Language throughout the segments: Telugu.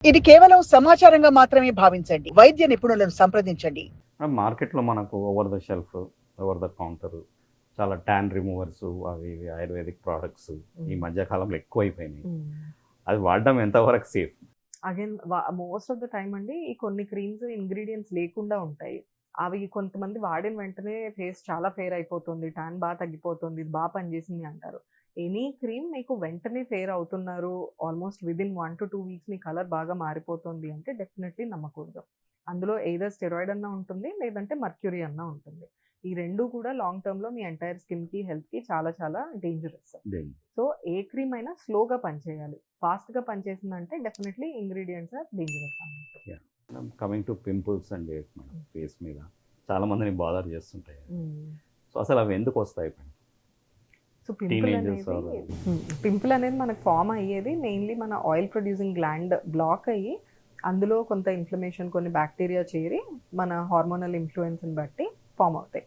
ఇది కేవలం సమాచారంగా మాత్రమే భావించండి. వైద్య నిపుణులను సంప్రదించండి. మార్కెట్‌లో మనకు over the shelf, over the counter చాలా టాన్ రిమూవర్స్ అవి ఇవి ఆయుర్వేదిక్ ప్రొడక్ట్స్ ఈ మధ్య కాలంలో ఎక్కువైపోయినాయి. అది వాడడం ఎంతవరకు safe? Again most of the time అండి ఈ కొన్ని క్రీమ్స్ ఇంగ్రీడియెంట్స్ లేకుండా ఉంటాయి. అవి కొంతమంది వాడిన వెంటనే ఫేస్ చాలా ఫెయిర్ అయిపోతుంది. టాన్ బాగా తగ్గిపోతుంది. ఇది బాగా పనిచేసింది అంటారు. ఎనీ క్రీమ్ మీకు వెంటనే ఫెయిర్ అవుతున్నారు. ఆల్మోస్ట్ విదిన్ 1-2 వీక్స్ మీ కలర్ బాగా మారిపోతుంది అంటే డెఫినెట్‌లీ నమ్మకూడదు. అందులో ఎయిదర్ స్టెరాయిడ్ అన్నా ఉంటుంది. లేదంటే మర్క్యూరీ అన్నా ఉంటుంది. ఈ 2 కూడా లాంగ్ టర్మ్‌లో మీ ఎంటైర్ స్కిన్‌కి, హెల్త్‌కి చాలా చాలా డేంజరస్. దేని సో, ఏ క్రీమ్ అయినా స్లోగా పనిచేయాలి. ఫాస్ట్‌గా పనిచేసిందంటే డెఫినెట్‌లీ ఇంగ్రీడియెంట్స్ ఆర్ డేంజరస్ అన్నట్టు. యాహ్! కమింగ్ టు పింపుల్స్ అండి మేడం ఫేస్ మీద చాలా మందిని బాదర్ చేస్తుంటాయి. సో, అసలు అవి ఎందుకు వస్తాయి madam? So, teenagers or pimple అనేది మనకు ఫార్మ్ అయ్యేది మెయిన్‌లీ మన ఆయిల్ ప్రొడ్యూసింగ్ గ్లాండ్ బ్లాక్ అయ్యి, అందులో కొంత ఇన్‌ఫ్లమేషన్ కొన్ని బాక్టీరియా చేరి, మన హార్మోనల్ ఇన్‌ఫ్లూయెన్స్‌ని బట్టి ఫార్మ్ అవుతాయి.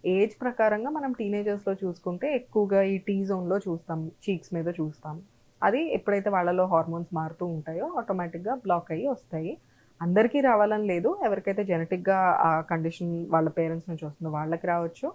ఏజ్ ప్రకారంగా మనం టీనేజర్స్‌లో చూసుకుంటే ఎక్కువగా ఈ టీ జోన్‌లో చూస్తాం. చీక్స్ మీద చూస్తాం. అది ఎప్పుడైతే వాళ్ళలో హార్మోన్స్ మారుతూ ఉంటాయో ఆటోమేటిక్‌గా బ్లాక్ అయ్యి వస్తాయి. అందరికీ రావాలని లేదు. ఎవరికైతే జెనెటిక్‌గా ఆ కండిషన్ వాళ్ళ పేరెంట్స్ నుంచి వస్తుందో వాళ్ళకి రావచ్చు.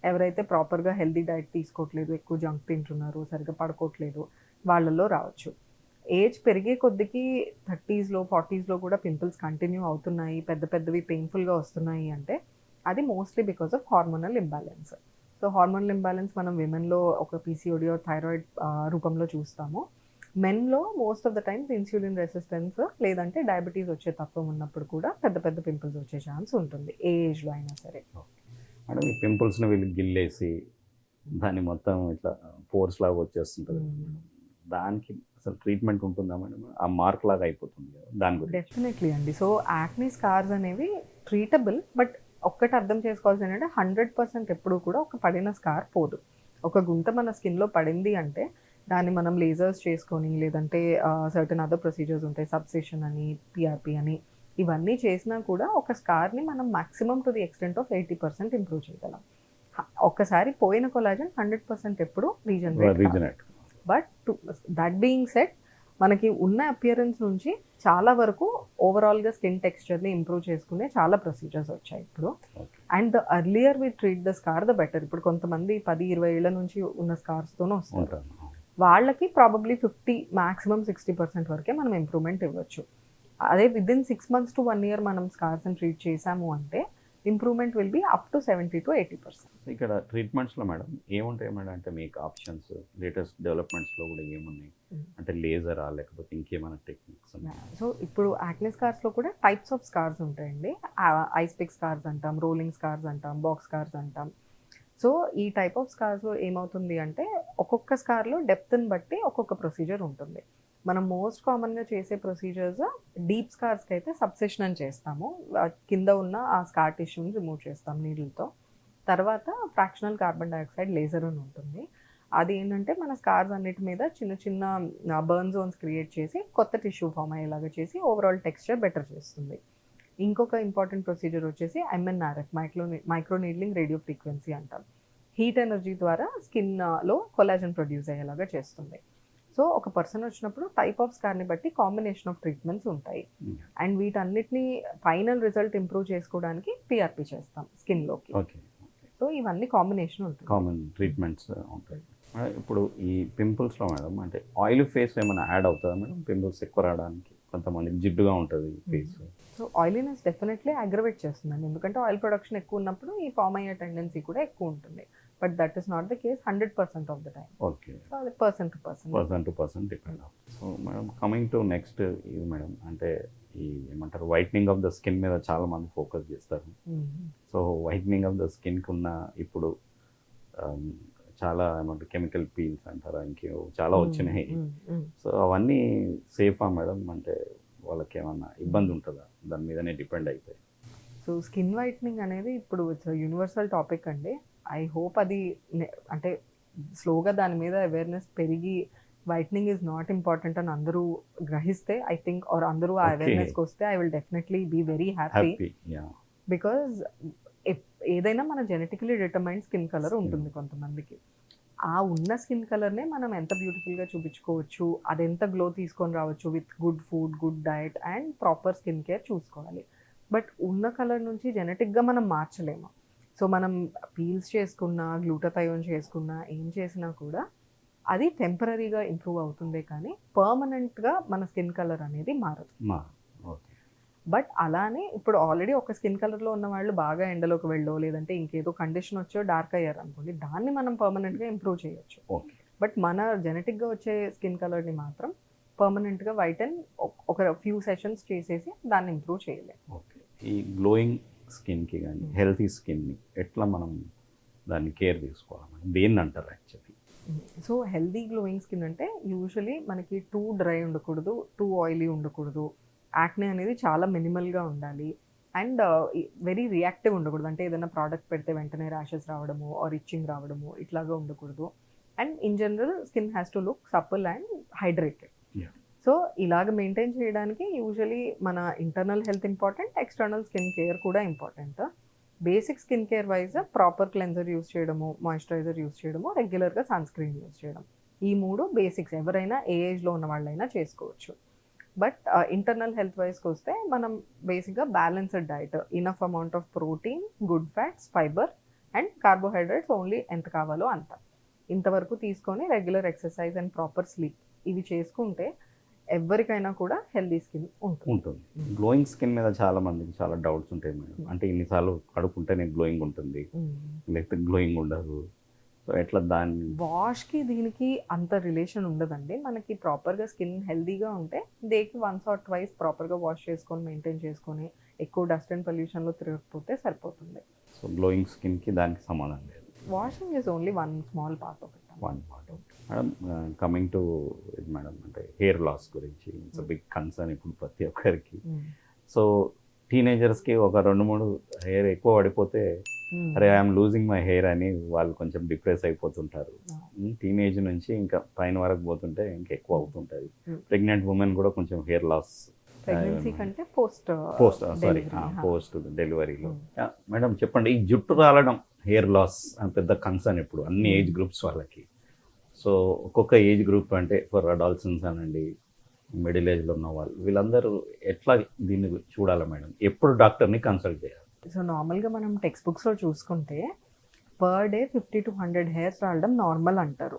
ఎవరైతే ప్రాపర్‌గా హెల్తీ డైట్ తీసుకోవట్లేదు, ఎక్కువ జంక్ తింటున్నారు, సరిగ్గా పడుకోవట్లేదు వాళ్ళలో రావచ్చు. ఏజ్ పెరిగే కొద్దికి 30స్‌లో, 40స్‌లో కూడా పింపుల్స్ కంటిన్యూ అవుతున్నాయి. పెద్ద పెద్దవి పెయిన్‌ఫుల్‌గా వస్తున్నాయి అంటే అది mostly because of hormonal imbalance. So, hormonal imbalance మనం విమెన్‌లో ఒక పీసీఓడీ ఆర్ థైరాయిడ్ రూపంలో చూస్తాము. మెన్‌లో most of the times insulin resistance లేదంటే డయాబెటీస్ వచ్చే తత్వం ఉన్నప్పుడు కూడా పెద్ద పెద్ద పింపుల్స్ వచ్చే ఛాన్స్ ఉంటుంది. ఏ ఏజ్‌లో అయినా సరే. మేడం ఈ పింపుల్స్‌ని వీళ్ళు గిల్లేసి దాన్ని మొత్తం ఇట్లా పోర్స్ లాగా వచ్చేస్తుంటది. దానికి అసలు ట్రీట్మెంట్ ఉంటుందా మేడం? ఆ మార్క్ లాగా అయిపోతుంది కదా! దాని గురించి. డెఫినెట్‌లీ అండి. సో, యాక్నీ స్కార్స్ అనేవి ట్రీటబుల్. బట్ ఒక్కటి అర్థం చేసుకోవాల్సింది ఏంటంటే 100% ఎప్పుడూ కూడా ఒక పడిన స్కార్ పోదు. ఒక గుంత మన స్కిన్‌లో పడింది అంటే దాన్ని మనం లేజర్స్ చేసుకొని లేదంటే సర్టెన్ అదర్ ప్రొసీజర్స్ ఉంటాయి. సబ్సిషన్ అని, పీఆర్‌పీ అని ఇవన్నీ చేసినా కూడా ఒక స్కార్‌ని మనం maximum to the extent of 80% improve చేయగలం. ఒక్కసారి పోయిన కొలాజన్ 100% ఎప్పుడు రీజనరేట్ కాదు. Regenerate. But that being said మనకి ఉన్న అపియరెన్స్ నుంచి చాలా వరకు ఓవరాల్‌గా స్కిన్ టెక్స్చర్‌ని ఇంప్రూవ్ చేసుకునే చాలా ప్రొసీజర్స్ వచ్చాయి ఇప్పుడు. Okay. And the earlier we treat the scar the better. ఇప్పుడు కొంతమంది 10, 20 ఏళ్ల నుంచి ఉన్న స్కార్స్‌తోనే వస్తారు. ఉంటాను. వాళ్ళకి ప్రాబబ్లీ 50 మాక్సిమం 60% వరకే మనం ఇంప్రూవ్‌మెంట్ ఇవ్వచ్చు. అదే వితిన్ 6 మంత్స్ టు 1 ఇయర్ మనం స్కార్స్‌ని ట్రీట్ చేశాము అంటే improvement will be up to 70-80%. ఇక్కడ ట్రీట్మెంట్స్‌లో మేడం ఏముంటాయి మేడం? అంటే మీకు ఆప్షన్స్ లేటెస్ట్ డెవలప్‌మెంట్స్‌లో కూడా ఏమున్నాయి? అంటే లేజరా లేకపోతే ఇంకేమైనా టెక్నిక్స్ ఉన్నాయా? సో, ఇప్పుడు యాక్నే స్కార్స్‌లో కూడా టైప్స్ ఆఫ్ స్కార్స్ ఉంటాయండి. ఐస్ పిక్ స్కార్స్ అంటాం, రోలింగ్ స్కార్స్ అంటాం, బాక్స్ స్కార్స్ అంటాం. సో, ఈ టైప్ ఆఫ్ స్కార్స్‌లో ఏమవుతుంది అంటే ఒక్కొక్క స్కార్‌లో డెప్త్‌ని బట్టి ఒక్కొక్క ప్రొసీజర్ ఉంటుంది. మనం మోస్ట్ కామన్‌గా చేసే ప్రొసీజర్స్ డీప్ స్కార్స్‌కి అయితే సబ్సిషన్ అని చేస్తాము. కింద ఉన్న ఆ స్కార్ టిష్యూని రిమూవ్ చేస్తాం నీడిల్‌తో. తర్వాత ఫ్రాక్షనల్ కార్బన్ డయాక్సైడ్ లేజర్ అని ఉంటుంది. అది ఏంటంటే మన స్కార్స్ అన్నిటి మీద చిన్న చిన్న బర్న్ జోన్స్ క్రియేట్ చేసి కొత్త టిష్యూ ఫార్మ్ అయ్యేలాగా చేసి ఓవరాల్ టెక్స్చర్ బెటర్ చేస్తుంది. ఇంకొక ఇంపార్టెంట్ ప్రొసీజర్ వచ్చేసి MNRF micro needling radio frequency అంటాం. హీట్ ఎనర్జీ ద్వారా స్కిన్‌లో కొలాజన్ ప్రొడ్యూస్ అయ్యేలాగా చేస్తుంది. సో, ఒక పర్సన్ వచ్చినప్పుడు టైప్ ఆఫ్ స్కార్‌ని బట్టి కాంబినేషన్ ఆఫ్ ట్రీట్మెంట్స్ ఉంటాయి. అండ్ వీటన్నిటిని ఫైనల్ రిజల్ట్ ఇంప్రూవ్ చేసుకోవడానికి పీఆర్‌పీ చేస్తాం స్కిన్‌లోకి. ఓకే. సో, ఇవన్నీ కాంబినేషన్ ఉంటుంది. కామన్ ట్రీట్మెంట్స్ ఉంటాయి. ఇప్పుడు ఈ పింపుల్స్‌లో మేడం అంటే ఆయిల్ ఫేస్ ఏమైనా యాడ్ అవుతదా మేడం? పింపుల్స్ ఎక్కువ రావడానికి? కొంతమందికి జిడ్డుగా ఉంటది face. So, oiliness definitely aggravate చేస్తుందండి. ఎందుకంటే ఆయిల్ ప్రొడక్షన్ ఎక్కువ ఉన్నప్పుడు ఈ ఫార్మ్ అయ్యే టెండెన్సీ కూడా ఎక్కువ ఉంటుంది. But that is not the case 100% of the time. Okay. So, అది person to person. Person to person depend అవుతుంది. సో మేడం కమింగ్ టు నెక్స్ట్ ఇది మేడం అంటే ఈ ఏమంటారు వైట్నింగ్ ఆఫ్ ద స్కిన్ మీద చాలా మంది ఫోకస్ చేస్తారు. సో వైట్నింగ్ ఆఫ్ ద స్కిన్‌కి ఉన్న ఇప్పుడు చాలా ఏమంటారు కెమికల్ పీల్స్ అంటారా ఇంకేవో చాలా వచ్చినాయి. సో అవన్నీ సేఫా మేడం? అంటే వాళ్ళకేమన్నా ఇబ్బంది ఉంటదా? దాని మీదనే డిపెండ్ అయితాయి. సో, స్కిన్ వైట్నింగ్ అనేది ఇప్పుడు ఇట్స్ యూనివర్సల్ టాపిక్ అండి. ఐ హోప్ అది అంటే స్లోగా దాని మీద అవేర్‌నెస్ పెరిగి వైట్నింగ్ ఈజ్ నాట్ ఇంపార్టెంట్ అని అందరూ గ్రహిస్తే ఐ థింక్ ఆర్ అందరూ ఆ Okay. అవేర్‌నెస్‌కి వస్తే I will definitely be very happy. Happy. Yeah! Because ఏదైనా మన genetically determined skin colour Skin. ఉంటుంది కొంతమందికి. ఆ ఉన్న స్కిన్ కలర్నే మనం ఎంత బ్యూటిఫుల్గా చూపించుకోవచ్చు, అది ఎంత గ్లో తీసుకొని రావచ్చు with good food, good diet and proper skin care చూసుకోవాలి. బట్ ఉన్న కలర్ నుంచి జెనెటిక్గా మనం మార్చలేము. సో మనం పీల్స్ చేసుకున్నా, గ్లూటథయోన్ చేసుకున్నా, ఏం చేసినా కూడా అది టెంపరీగా ఇంప్రూవ్ అవుతుందే కానీ పర్మనెంట్గా మన స్కిన్ కలర్ అనేది మారదు. ఓకే. బట్ అలానే ఇప్పుడు ఆల్రెడీ ఒక స్కిన్ కలర్లో ఉన్న వాళ్ళు బాగా ఎండలోకి వెళ్ళో లేదంటే ఇంకేదో కండిషన్ వచ్చో డార్క్ అయ్యారు అనుకోండి, దాన్ని మనం పర్మనెంట్గా ఇంప్రూవ్ చేయొచ్చు. ఓకే. బట్ మన జెనెటిక్గా వచ్చే స్కిన్ కలర్ని మాత్రం పర్మనెంట్గా వైట్ అండ్ ఒక ఫ్యూ సెషన్స్ చేసేసి దాన్ని ఇంప్రూవ్ చేయలేము. ఓకే. ఈ గ్లోయింగ్ స్కిన్కి కానీ హెల్తీ స్కిన్ని ఎట్లా మనం దాన్ని కేర్ తీసుకోవాలి, దేన్ని అంటారు actually? So healthy glowing skin అంటే యూజువలీ మనకి టూ డ్రై ఉండకూడదు, టూ ఆయిలీ ఉండకూడదు, యాక్నే అనేది చాలా మినిమల్గా ఉండాలి అండ్ వెరీ రియాక్టివ్ ఉండకూడదు. అంటే ఏదైనా ప్రోడక్ట్ పెడితే వెంటనే ర్యాషెస్ రావడము ఆర్ ఇచ్చింగ్ రావడము ఇట్లాగా ఉండకూడదు. And in general skin has to look supple and hydrated. So ఇలాగ మెయింటైన్ చేయడానికి యూజువలీ మన internal health important, external skin care కూడా important. Basic skin care wise proper cleanser use చేయడము, మాయిశ్చరైజర్ యూస్ చేయడము, రెగ్యులర్గా సన్ స్క్రీన్ యూస్ చేయడం, ఈ మూడు బేసిక్స్ ఎవరైనా ఏ ఏజ్లో ఉన్న వాళ్ళైనా చేసుకోవచ్చు. బట్ ఇంటర్నల్ హెల్త్ వైజ్కి వస్తే మనం బేసిక్గా balanced diet, enough amount of protein, good fats, fibre and carbohydrates only ఎంత కావాలో అంత, ఇంతవరకు తీసుకొని regular exercise and proper sleep ఇవి చేసుకుంటే ఎవరికైనా కూడా హెల్దీ స్కిన్ ఉంటుంది. గ్లోయింగ్ స్కిన్ మీద చాలా మందికి చాలా డౌట్స్ ఉంటాయి మేడం. అంటే ఇన్నిసార్లు కడుక్కుంటేనే గ్లోయింగ్ ఉంటుంది, లేకపోతే గ్లోయింగ్ ఉండదు. సో ఎట్లా దాన్ని వాష్కి దీనికి అంత రిలేషన్ ఉండదండి. మనకి ప్రాపర్గా స్కిన్ హెల్దీగా ఉంటే డేకి వన్స్ ఆర్ ట్వైస్ ప్రాపర్గా వాష్ చేసుకొని మెయింటైన్ చేసుకొని ఎక్కువ డస్ట్ అండ్ పొల్యూషన్లో తిరగకపోతే సరిపోతుంది. సో గ్లోయింగ్ స్కిన్కి దానికి సంబంధం లేదు. Washing is only one small part of it. One part. Madam coming to ఇది మేడం, అంటే హెయిర్ లాస్ గురించి ఇట్స్ బిగ్ కన్సర్న్ ఇప్పుడు ప్రతి ఒక్కరికి. సో టీనేజర్స్కి ఒక 2-3 హెయిర్ ఎక్కువ పడిపోతే అరే ఐఎమ్ లూజింగ్ మై హెయిర్ అని వాళ్ళు కొంచెం డిప్రెస్ అయిపోతుంటారు. టీనేజ్ నుంచి ఇంకా పైన వరకు పోతుంటే ఇంకా ఎక్కువ అవుతుంటుంది. ప్రెగ్నెంట్ ఉమెన్ కూడా కొంచెం హెయిర్ లాస్ ప్రెగ్నెన్సీ కంటే పోస్ట్ డెలివరీలో. మేడం చెప్పండి, ఈ జుట్టు రాలడం హెయిర్ లాస్ అని పెద్ద కన్సర్న్ ఇప్పుడు అన్ని ఏజ్ గ్రూప్స్ వాళ్ళకి. సో ఒక్కొక్క ఏజ్ గ్రూప్ అంటే ఫర్ అడాల్సన్స్ అనండి, మిడిల్ ఏజ్లో ఉన్న వాళ్ళు, వీళ్ళందరూ ఎట్లా దీన్ని చూడాలి మేడం? ఎప్పుడు డాక్టర్ని కన్సల్ట్ చేయాలి? సో నార్మల్గా మనం టెక్స్ట్ బుక్స్లో చూసుకుంటే పర్ డే 50 to 100 హెయిర్స్ రావడం నార్మల్ అంటారు.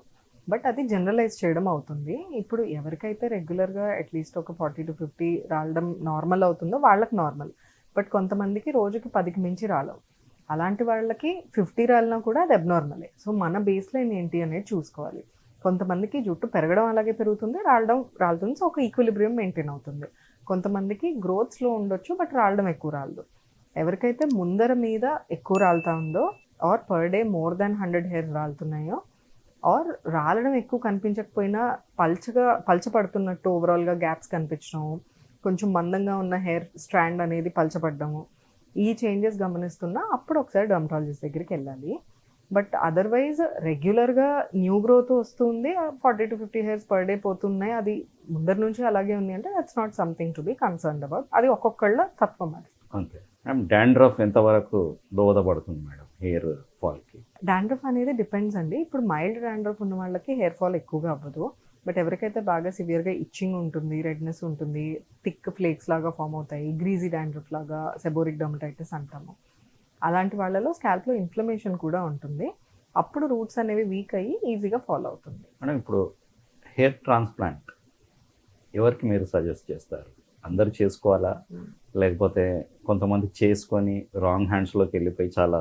బట్ అది జనరలైజ్ చేయడం అవుతుంది. ఇప్పుడు ఎవరికైతే రెగ్యులర్గా అట్లీస్ట్ ఒక 40 to 50 రావడం నార్మల్ అవుతుందో వాళ్ళకి నార్మల్. బట్ కొంతమందికి రోజుకి 10కి మించి రాలవు. అలాంటి వాళ్ళకి 50 రాలినా కూడా అది అబ్నార్మలే. సో మన బేస్ లైన్ ఏంటి అనేది చూసుకోవాలి. కొంతమందికి జుట్టు పెరగడం అలాగే పెరుగుతుంది, రాలుతుంది. సో ఒక ఈక్విలిబ్రియం మెయింటైన్ అవుతుంది. కొంతమందికి గ్రోత్ స్లో ఉండొచ్చు బట్ రాలడం ఎక్కువ రాలదు. ఎవరికైతే ముందర మీద ఎక్కువ రాలుతా ఉందో or per day more than 100 hairs రాలుతున్నాయో ఆర్ రాలడం ఎక్కువ కనిపించకపోయినా పలచపడుతున్నట్టు ఓవరాల్గా గ్యాప్స్ కనిపించడం, కొంచెం మందంగా ఉన్న హెయిర్ స్ట్రాండ్ అనేది పలచపడ్డము, ఈ చేంజెస్ గమనిస్తున్నా అప్పుడు ఒకసారి డర్మటాలజిస్ట్ దగ్గరికి వెళ్ళాలి. బట్ అదర్వైజ్ రెగ్యులర్గా న్యూ గ్రోత్ వస్తుంది, 40 to 50 హెయిర్స్ పర్ డే పోతున్నాయి, అది ముందర నుంచి అలాగే ఉంది అంటే that's not something to be concerned about. అది ఒక్కొక్కళ్ళ తత్వం అది. అంతే మేడం. డాండ్రఫ్ ఎంతవరకు దోహదపడుతుంది మేడం హెయిర్ ఫాల్కి? డాండ్రఫ్ అనేది డిపెండ్స్ అండి. ఇప్పుడు మైల్డ్ డాండ్రఫ్ ఉన్న వాళ్ళకి హెయిర్ ఫాల్ ఎక్కువగా అవ్వదు. బట్ ఎవరికైతే బాగా సివియర్గా ఇచ్చింగ్ ఉంటుంది, రెడ్నెస్ ఉంటుంది, థిక్ ఫ్లేక్స్ లాగా ఫామ్ అవుతాయి, గ్రీజీ డాండ్రఫ్ లాగా, సెబోరిక్ డర్మటైటిస్ అంటాము, అలాంటి వాళ్ళలో స్కాల్ప్లో ఇన్ఫ్లమేషన్ కూడా ఉంటుంది. అప్పుడు రూట్స్ అనేవి వీక్ అయ్యి ఈజీగా ఫాల్ అవుతుంది. మేడం ఇప్పుడు హెయిర్ ట్రాన్స్ప్లాంట్ ఎవరికి మీరు సజెస్ట్ చేస్తారు? అందరు చేసుకోవాలా, లేకపోతే కొంతమంది చేసుకొని రాంగ్ హ్యాండ్స్లోకి వెళ్ళిపోయి చాలా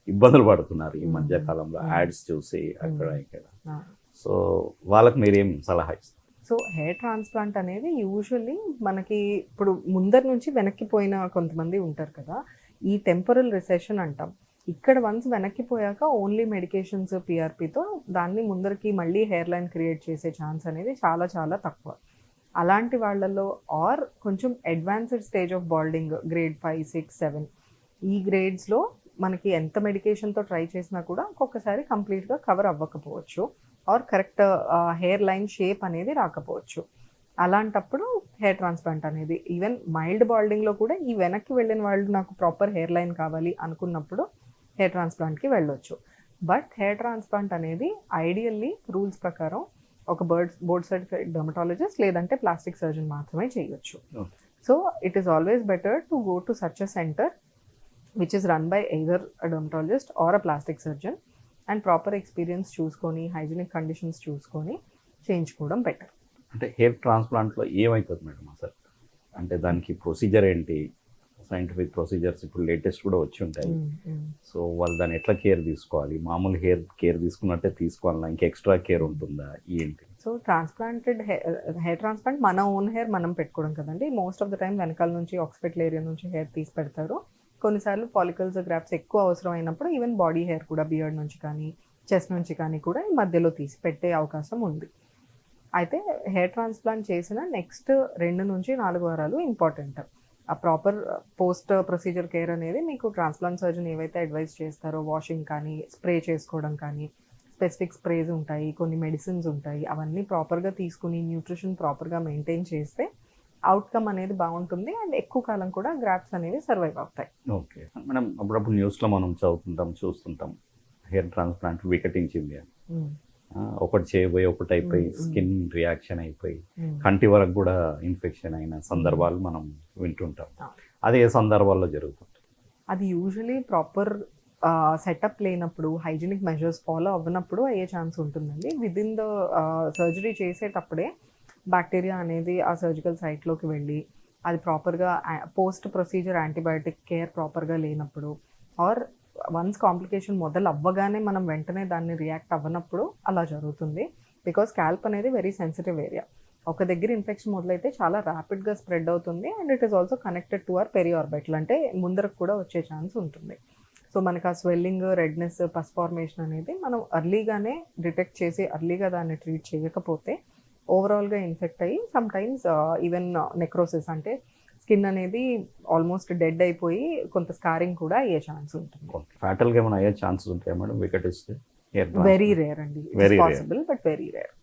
ఇబ్బందులు పడుతున్నారు ఈ మధ్య కాలంలో, యాడ్స్ చూసి అక్కడ ఇక్కడ. సో వాళ్ళకి మీరేం సలహా ఇస్తారు? సో హెయిర్ ట్రాన్స్ప్లాంట్ అనేది యూజువల్లీ మనకి ఇప్పుడు ముందర నుంచి వెనక్కిపోయిన కొంతమంది ఉంటారు కదా, ఈ టెంపరల్ రిసెషన్ అంటాం. ఇక్కడ వన్స్ వెనక్కిపోయాక ఓన్లీ మెడికేషన్స్ పిఆర్పితో దాన్ని ముందరికి మళ్ళీ హెయిర్ లైన్ క్రియేట్ చేసే ఛాన్స్ అనేది చాలా చాలా తక్కువ. అలాంటి వాళ్ళల్లో ఆర్ కొంచెం advanced stage of balding grade 5, 6, 7 ఈ గ్రేడ్స్లో మనకి ఎంత మెడికేషన్తో ట్రై చేసినా కూడా ఒక్కొక్కసారి కంప్లీట్గా కవర్ అవ్వకపోవచ్చు or correct hairline shape అనేది రాకపోవచ్చు. అలాంటప్పుడు హెయిర్ ట్రాన్స్ప్లాంట్ అనేది, ఈవెన్ మైల్డ్ బాల్డింగ్లో కూడా ఈ వెనక్కి వెళ్ళిన వాళ్ళు నాకు ప్రాపర్ హెయిర్ లైన్ కావాలి అనుకున్నప్పుడు హెయిర్ ట్రాన్స్ప్లాంట్కి వెళ్ళొచ్చు. బట్ హెయిర్ ట్రాన్స్ప్లాంట్ అనేది ఐడియల్లీ రూల్స్ ప్రకారం ఒక బోర్డ్ సర్టిఫైడ్ డర్మటాలజిస్ట్ లేదంటే ప్లాస్టిక్ సర్జన్ మాత్రమే చేయొచ్చు. So it is always better to go to such a centre which is run by either a dermatologist or a plastic surgeon and proper experience చూసుకొని హైజీనిక్ కండిషన్స్ చూసుకొని చేయించుకోవడం బెటర్. అంటే హెయిర్ ట్రాన్స్ప్లాంట్లో ఏమవుతుంది మేడం అసలు? అంటే దానికి ప్రొసీజర్ ఏంటి? సైంటిఫిక్ ప్రొసీజర్స్ ఇప్పుడు లేటెస్ట్ కూడా వచ్చి ఉంటాయి. సో వాళ్ళు దాన్ని ఎట్లా కేర్ తీసుకోవాలి? మామూలు హెయిర్ కేర్ తీసుకున్నట్టే తీసుకోవాలా, ఇంకా ఎక్స్ట్రా కేర్ ఉంటుందా, ఏంటి? సో ట్రాన్స్ప్లాంటెడ్ హెయిర్ ట్రాన్స్ప్లాంట్ మన ఓన్ హెయిర్ మనం పెట్టుకోవడం కదండి. మోస్ట్ ఆఫ్ ద టైం వెనకాల నుంచి ఆక్సిపిటల్ ఏరియా నుంచి హెయిర్ తీసి పెడతారు. కొన్నిసార్లు ఫాలికల్స్ గ్రాఫ్ట్స్ ఎక్కువ అవసరం అయినప్పుడు ఈవెన్ బాడీ హెయిర్ కూడా బియర్డ్ నుంచి కానీ చెస్ట్ నుంచి కానీ కూడా ఈ మధ్యలో తీసి పెట్టే అవకాశం ఉంది. అయితే హెయిర్ ట్రాన్స్ప్లాంట్ చేసిన నెక్స్ట్ 2 నుంచి 4 వారాలు ఇంపార్టెంట్. ఆ ప్రాపర్ పోస్ట్ ప్రొసీజర్ కేర్ అనేది మీకు ట్రాన్స్ప్లాంట్ సర్జన్ ఏవైతే అడ్వైస్ చేస్తారో వాషింగ్ కానీ స్ప్రే చేసుకోవడం కానీ స్పెసిఫిక్ స్ప్రేస్ ఉంటాయి, కొన్ని మెడిసిన్స్ ఉంటాయి, అవన్నీ ప్రాపర్గా తీసుకుని న్యూట్రిషన్ ప్రాపర్గా మెయింటైన్ చేస్తే అవుట్కమ్ అనేది బాగుంటుంది అండ్ ఎక్కువ కాలం కూడా గ్రాఫ్ట్స్ అనేవి సర్వైవ్ అవుతాయి. ఓకే మేడం, అప్పుడప్పుడు న్యూస్లో మనం చదువుతుంటాం, చూస్తుంటాం హెయిర్ ట్రాన్స్ప్లాంట్ వికటించింది అని. ఒకటి చేయబోయి ఒకటి అయిపోయి స్కిన్ రియాక్షన్ అయిపోయి కంటి వరకు కూడా ఇన్ఫెక్షన్ అయిన సందర్భాలు మనం వింటుంటాం. అది ఏ సందర్భాల్లో జరుగుతుంది? అది యూజువలీ ప్రాపర్ సెటప్ లేనప్పుడు హైజీనిక్ మెజర్స్ ఫాలో అవ్వనప్పుడు అయ్యే ఛాన్స్ ఉంటుందండి. విదిన్ ద సర్జరీ చేసేటప్పుడే బ్యాక్టీరియా అనేది ఆ సర్జికల్ సైట్లోకి వెళ్ళి అది ప్రాపర్గా పోస్ట్ ప్రొసీజర్ యాంటీబయాటిక్ కేర్ ప్రాపర్గా లేనప్పుడు ఆర్ వన్స్ కాంప్లికేషన్ మొదలు అవ్వగానే మనం వెంటనే దాన్ని రియాక్ట్ అవ్వనప్పుడు అలా జరుగుతుంది. బికాస్ స్కాల్ప్ అనేది వెరీ సెన్సిటివ్ ఏరియా. ఒక దగ్గర ఇన్ఫెక్షన్ మొదలైతే చాలా ర్యాపిడ్గా స్ప్రెడ్ అవుతుంది and it is also connected to our periorbital, అంటే ముందరకు కూడా వచ్చే ఛాన్స్ ఉంటుంది. సో మనకు ఆ స్వెల్లింగ్, రెడ్నెస్, పస్ ఫార్మేషన్ అనేది మనం అర్లీగానే డిటెక్ట్ చేసి అర్లీగా దాన్ని ట్రీట్ చేయకపోతే ఓవరాల్గా ఇన్ఫెక్ట్ అయ్యి సమ్ టైమ్స్ ఈవెన్ నెక్రోసిస్ అంటే స్కిన్ అనేది ఆల్మోస్ట్ డెడ్ అయిపోయి కొంత స్కారింగ్ కూడా అయ్యే ఛాన్స్ ఉంటుంది. ఫ్యాటల్గా ఏమైనా అయ్యే ఛాన్సెస్ ఉంటాయి మేడం వికటిస్తే? వెరీ రేర్ అండి, possible but very rare.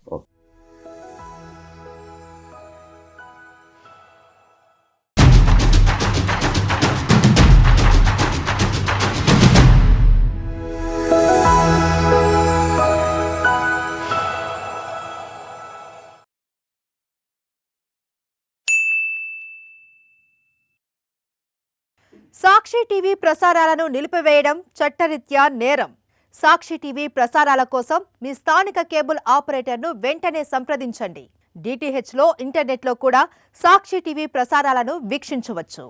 Sakshi TV ప్రసారాలను నిలిపివేయడం చట్టరీత్యా నేరం. సాక్షి టీవీ ప్రసారాల కోసం మీ స్థానిక కేబుల్ ఆపరేటర్ను వెంటనే సంప్రదించండి. DTHలో ఇంటర్నెట్లో కూడా సాక్షి టీవీ ప్రసారాలను వీక్షించవచ్చు.